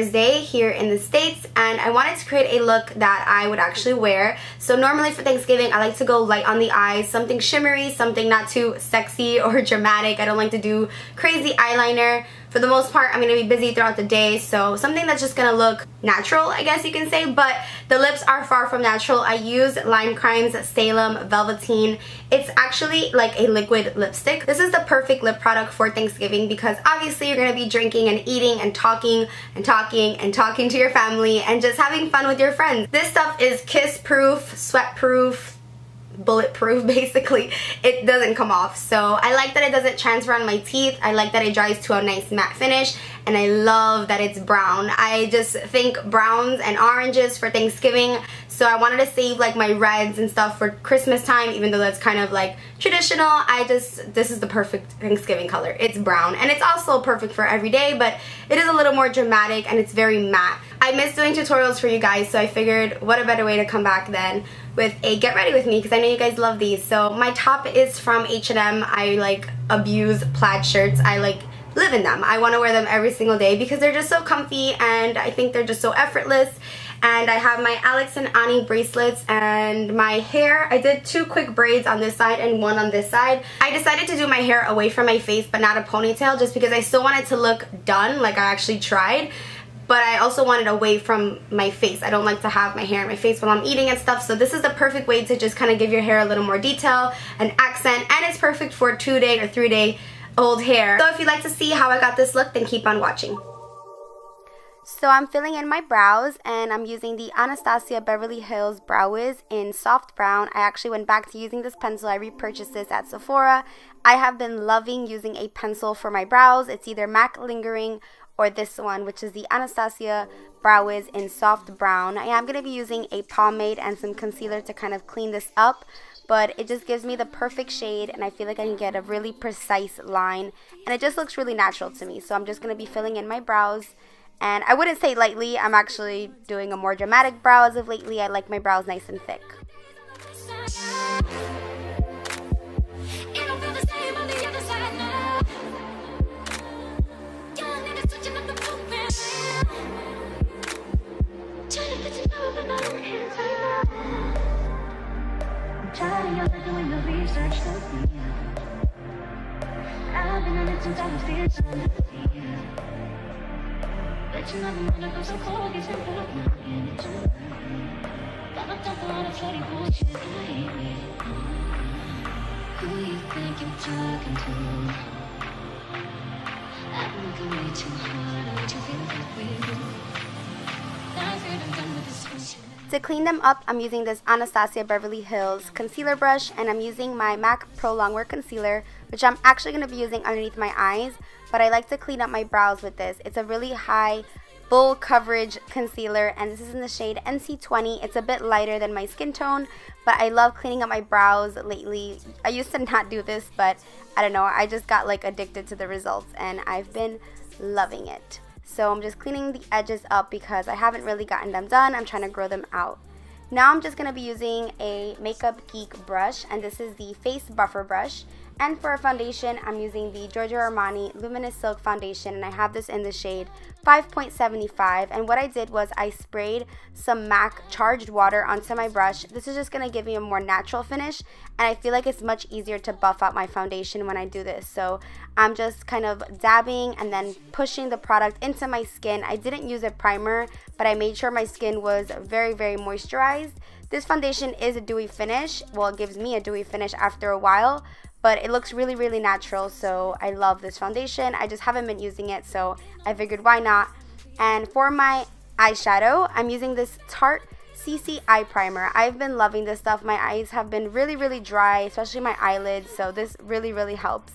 Mother's Day here in the States, and I wanted to create a look that I would actually wear. So normally for Thanksgiving, I like to go light on the eyes, something shimmery, something not too sexy or dramatic. I don't like to do crazy eyeliner. For the most part, I'm going to be busy throughout the day, so something that's just going to look natural, I guess you can say, but the lips are far from natural. I use Lime Crime's Salem Velveteen. It's actually like a liquid lipstick. This is the perfect lip product for Thanksgiving because obviously you're going to be drinking and eating and talking to your family and just having fun with your friends. This stuff is kiss-proof, sweat-proof, bulletproof. Basically it doesn't come off, so I like that it doesn't transfer on my teeth. I like that it dries to a nice matte finish, and I love that it's brown. I just think browns and oranges for Thanksgiving, so I wanted to save like my reds and stuff for Christmas time, even though that's kind of like traditional. This is the perfect Thanksgiving color. It's brown, and it's also perfect for every day, but it is a little more dramatic and it's very matte. I miss doing tutorials for you guys, so I figured what a better way to come back than with a get ready with me, because I know you guys love these. So my top is from H&M. I like abuse plaid shirts. I like live in them. I want to wear them every single day because they're just so comfy and I think they're just so effortless. And I have my Alex and Ani bracelets, and my hair, I did 2 quick braids on this side and 1 on this side. I decided to do my hair away from my face but not a ponytail, just because I still wanted to look done, like I actually tried. But I also wanted away from my face. I don't like to have my hair in my face while I'm eating and stuff, so this is the perfect way to just kind of give your hair a little more detail, an accent, and it's perfect for 2-day or 3-day old hair. So if you'd like to see how I got this look, then keep on watching. So I'm filling in my brows, and I'm using the Anastasia Beverly Hills Brow Wiz in soft brown. I actually went back to using this pencil. I repurchased this at Sephora. I have been loving using a pencil for my brows. It's either MAC Lingering or this one, which is the Anastasia Brow Wiz in soft brown. I am going to be using a pomade and some concealer to kind of clean this up, but it just gives me the perfect shade, and I feel like I can get a really precise line, and it just looks really natural to me. So I'm just going to be filling in my brows. And I wouldn't say lightly, I'm actually doing a more dramatic brow as of lately. I like my brows nice and thick. I've been on it since I was 15. But you never mind, I'm so cold, you can't put up my energy. Got my top on a floating bullshit. Who you think you're talking to? I'm looking way too hard, way too feel that way. Now I feel I'm done with this bullshit. To clean them up, I'm using this Anastasia Beverly Hills concealer brush, and I'm using my MAC Pro Longwear Concealer, which I'm actually going to be using underneath my eyes, but I like to clean up my brows with this. It's a really high full coverage concealer, and this is in the shade NC20. It's a bit lighter than my skin tone, but I love cleaning up my brows lately. I used to not do this, but I don't know, I just got like addicted to the results, and I've been loving it. So I'm just cleaning the edges up because I haven't really gotten them done. I'm trying to grow them out. Now I'm just going to be using a Makeup Geek brush, and this is the Face Buffer brush. And for a foundation, I'm using the Giorgio Armani Luminous Silk Foundation, and I have this in the shade 5.75. And what I did was I sprayed some MAC charged water onto my brush. This is just going to give me a more natural finish, and I feel like it's much easier to buff out my foundation when I do this. So I'm just kind of dabbing and then pushing the product into my skin. I didn't use a primer, but I made sure my skin was very, very moisturized. This foundation is a dewy finish. Well, it gives me a dewy finish after a while, but it looks really, really natural, so I love this foundation. I just haven't been using it, so I figured why not. And for my eyeshadow, I'm using this Tarte CC Eye Primer. I've been loving this stuff. My eyes have been really, really dry, especially my eyelids, so this really, really helps.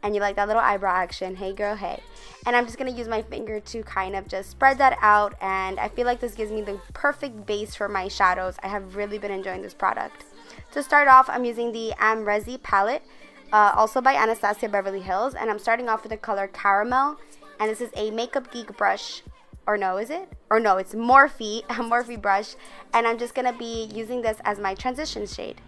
And you like that little eyebrow action? Hey girl, hey. And I'm just going to use my finger to kind of just spread that out, and I feel like this gives me the perfect base for my shadows. I have really been enjoying this product. To start off, I'm using the Amrezi palette, also by Anastasia Beverly Hills, and I'm starting off with the color Caramel, and this is a Makeup Geek brush, or no, is it? Or no, it's Morphe, a Morphe brush, and I'm just going to be using this as my transition shade.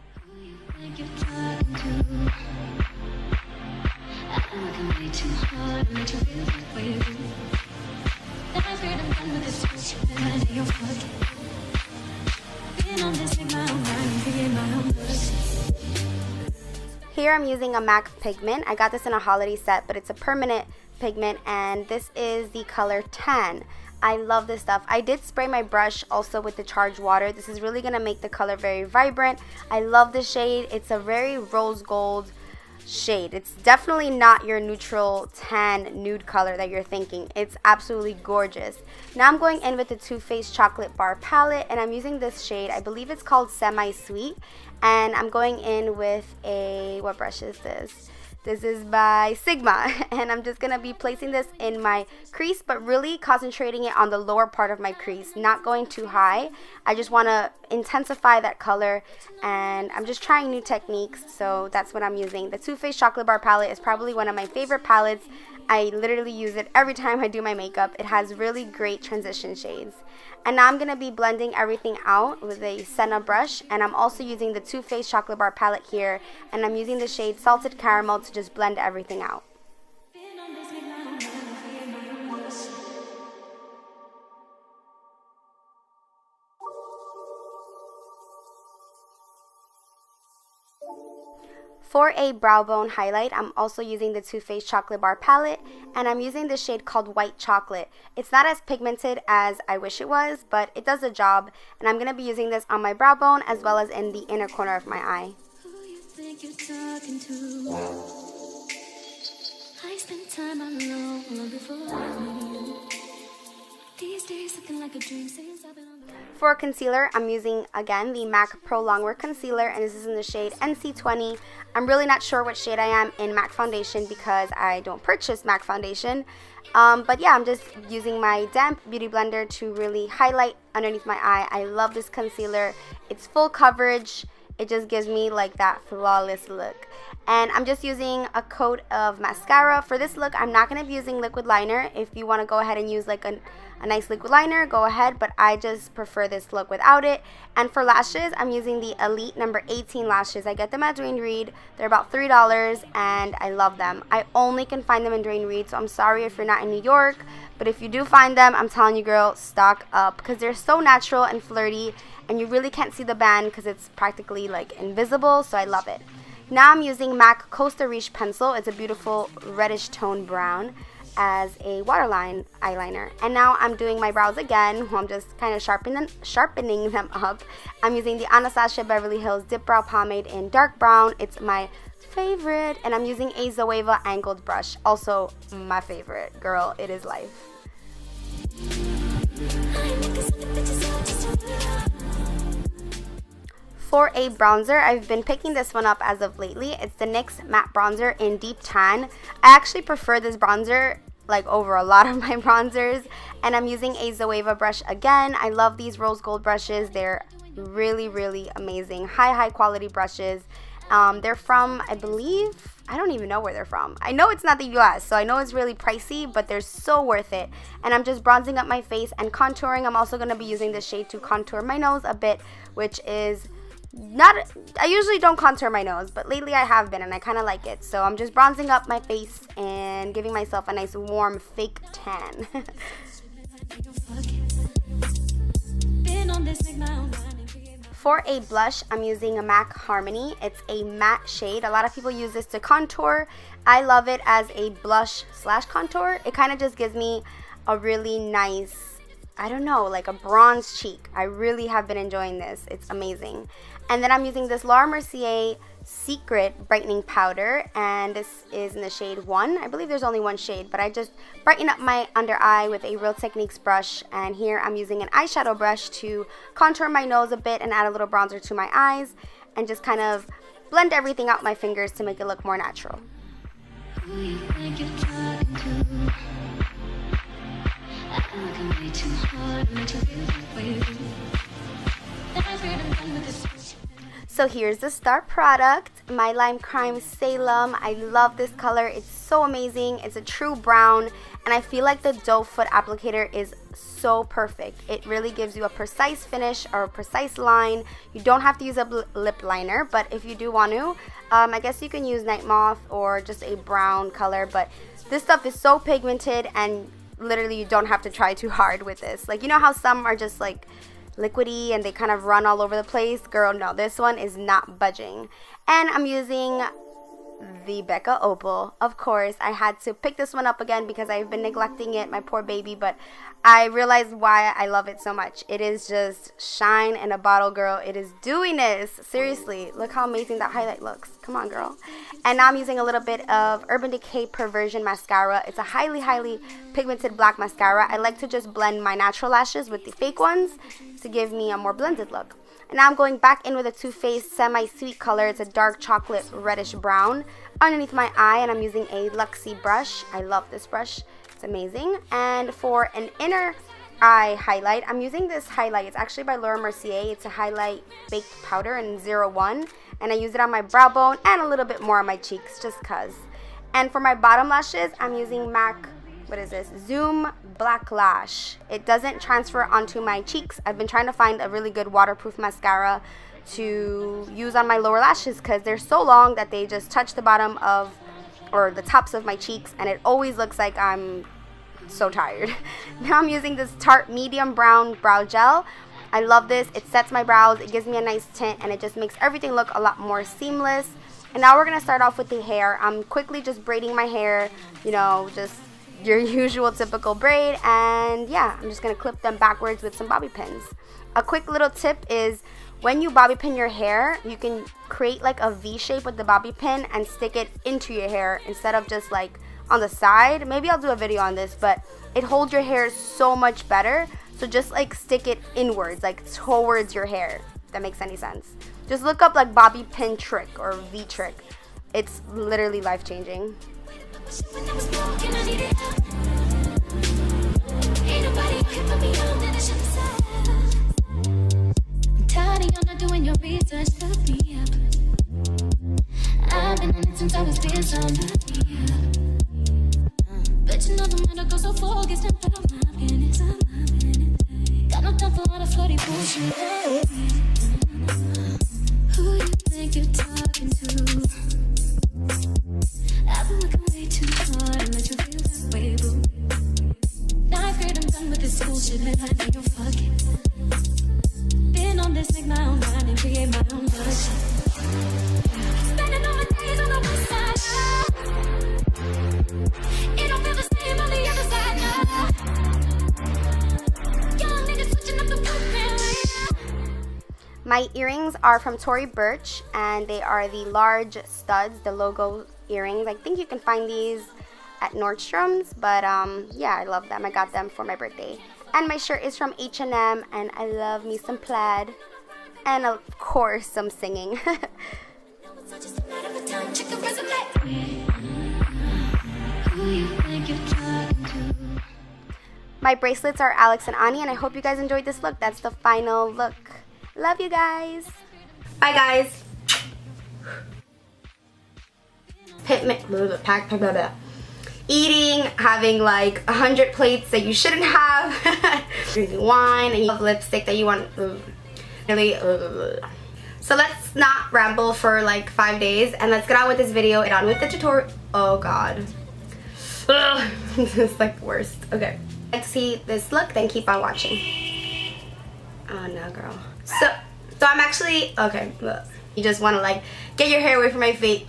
Then I scared I'm done with this shit. Then I do your fuck. Been on this like my own mind, create my own buzz. Here I'm using a MAC pigment. I got this in a holiday set, but it's a permanent pigment, and this is the color Tan. I love this stuff. I did spray my brush also with the charged water. This is really going to make the color very vibrant. I love the shade. It's a very rose gold shade. It's definitely not your neutral tan nude color that you're thinking. It's absolutely gorgeous. Now I'm going in with the Too Faced Chocolate Bar Palette, and I'm using this shade. I believe it's called Semi Sweet, and I'm going in with a, what brush is this? This is by Sigma, and I'm just going to be placing this in my crease, but really concentrating it on the lower part of my crease, not going too high. I just want to intensify that color, and I'm just trying new techniques, so that's what I'm using. The Too Faced Chocolate Bar Palette is probably one of my favorite palettes. I literally use it every time I do my makeup. It has really great transition shades. And now I'm going to be blending everything out with a Senna brush, and I'm also using the Too Faced Chocolate Bar Palette here, and I'm using the shade Salted Caramel to just blend everything out. For a brow bone highlight, I'm also using the Too Faced Chocolate Bar Palette, and I'm using the shade called White Chocolate. It's not as pigmented as I wish it was, but it does the job, and I'm going to be using this on my brow bone as well as in the inner corner of my eye. Who you think you're talking to? I spent time alone long before you. These days looking like a dream since I've been on the... For concealer, I'm using, again, the MAC Pro Longwear Concealer, and this is in the shade NC20. I'm really not sure what shade I am in MAC foundation because I don't purchase MAC foundation. But yeah, I'm just using my damp beauty blender to really highlight underneath my eye. I love this concealer. It's full coverage. It just gives me like that flawless look. And I'm just using a coat of mascara. For this look, I'm not going to be using liquid liner. If you want to go ahead and use like a nice liquid liner, go ahead, but I just prefer this look without it. And for lashes, I'm using the Elite number 18 lashes. I get them at Duane Reade. They're about $3, and I love them. I only can find them in Duane Reade, so I'm sorry if you're not in New York, but if you do find them, I'm telling you, girl, stock up, because they're so natural and flirty, and you really can't see the band because it's practically like invisible, so I love it. Now I'm using MAC Costa Riche pencil. It's a beautiful reddish tone brown as a waterline eyeliner. And now I'm doing my brows again. I'm just kind of sharpening them up. I'm using the Anastasia Beverly Hills Dip Brow Pomade in dark brown. It's my favorite. And I'm using a Zoeva angled brush. Also my favorite. Girl, it is life. For a bronzer, I've been picking this one up as of lately. It's the NYX Matte Bronzer in Deep Tan. I actually prefer this bronzer like over a lot of my bronzers, and I'm using a Zoeva brush again. I love these rose gold brushes. They're really, really amazing. High quality brushes. They're from, I believe, I don't even know where they're from. I know it's not the US, so I know it's really pricey, but they're so worth it. And I'm just bronzing up my face and contouring. I'm also going to be using this shade to contour my nose a bit, which is not, I usually don't contour my nose, but lately I have been, and I kind of like it. So I'm just bronzing up my face and giving myself a nice warm fake tan. For a blush, I'm using a MAC Harmony. It's a matte shade. A lot of people use this to contour. I love it as a blush slash contour. It kind of just gives me a really nice, I don't know, like a bronze cheek. I really have been enjoying this. It's amazing. And then I'm using this Laura Mercier Secret Brightening Powder, and this is in the shade 1. I believe there's only one shade, but I just brighten up my under eye with a Real Techniques brush, and here I'm using an eyeshadow brush to contour my nose a bit and add a little bronzer to my eyes, and just kind of blend everything out with my fingers to make it look more natural. Who you think you're talking to? I'm looking way too hard, make you feel that way. Then I scared I'm done with this. So here's the star product, my Lime Crime Salem. I love this color. It's so amazing. It's a true brown, and I feel like the doe foot applicator is so perfect. It really gives you a precise finish or a precise line. You don't have to use a lip liner, but if you do want to, I guess you can use Night Moth or just a brown color, but this stuff is so pigmented, and literally, you don't have to try too hard with this. Like, you know how some are just like liquidy and they kind of run all over the place? Girl, no, this one is not budging. And I'm using the Becca Opal. Of course, I had to pick this one up again because I've been neglecting it, my poor baby, but I realized why I love it so much. It is just shine in a bottle, girl. It is doing this. Seriously, look how amazing that highlight looks. Come on, girl. And now I'm using a little bit of Urban Decay Perversion Mascara. It's a highly pigmented black mascara. I like to just blend my natural lashes with the fake ones to give me a more blended look. And now I'm going back in with a Too Faced Semi-Sweet color. It's a dark chocolate reddish brown underneath my eye, and I'm using a Luxie brush. I love this brush. It's amazing. And for an inner eye highlight, I'm using this highlight. It's actually by Laura Mercier. It's a highlight baked powder in 01, and I use it on my brow bone and a little bit more on my cheeks just cuz. And for my bottom lashes, I'm using MAC, what is this? Zoom Black Lash. It doesn't transfer onto my cheeks. I've been trying to find a really good waterproof mascara to use on my lower lashes because they're so long that they just touch the bottom of, or the tops of my cheeks, and it always looks like I'm so tired. Now I'm using this Tarte Medium Brown Brow Gel. I love this. It sets my brows, it gives me a nice tint, and it just makes everything look a lot more seamless. And now we're going to start off with the hair. I'm quickly just braiding my hair, you know, just your usual typical braid, and yeah, I'm just going to clip them backwards with some bobby pins. A quick little tip is when you bobby pin your hair, you can create like a V shape with the bobby pin and stick it into your hair instead of just like on the side. Maybe I'll do a video on this, but it holds your hair so much better. So just like stick it inwards, like towards your hair, if that makes any sense. Just look up like bobby pin trick or V trick. It's literally life-changing. Doing your research, look me up. I've been on it since I was being but you know the matter goes so focused and put on my business. Got no time for all the flirty bullshit. Who you think you're talking to? I've been working way too hard and let you feel that way, boo. Ninth grade, I'm done with this bullshit, man. I think you're fucking. On this, make my own mind and create my own version. Spending all my days on the west side. It don't feel the same on the other side. Young niggas switching up the program. My earrings are from Tory Burch, and they are the large studs, the logo earrings. I think you can find these at Nordstrom's, but yeah, I love them. I got them for my birthday. And my shirt is from H&M, and I love me some plaid. And of course, some singing. My bracelets are Alex and Ani, and I hope you guys enjoyed this look. That's the final look. Love you guys. Bye, guys. Eating, having like 100 plates that you shouldn't have, drinking wine, and you have lipstick that you want. Really. So let's not ramble for like 5 days, and let's get on with this video. Get on with the tutorial. Oh god. This is like the worst. Okay. Like to see this look, then keep on watching. Oh no, girl. So I'm actually okay. You just want to like get your hair away from my face.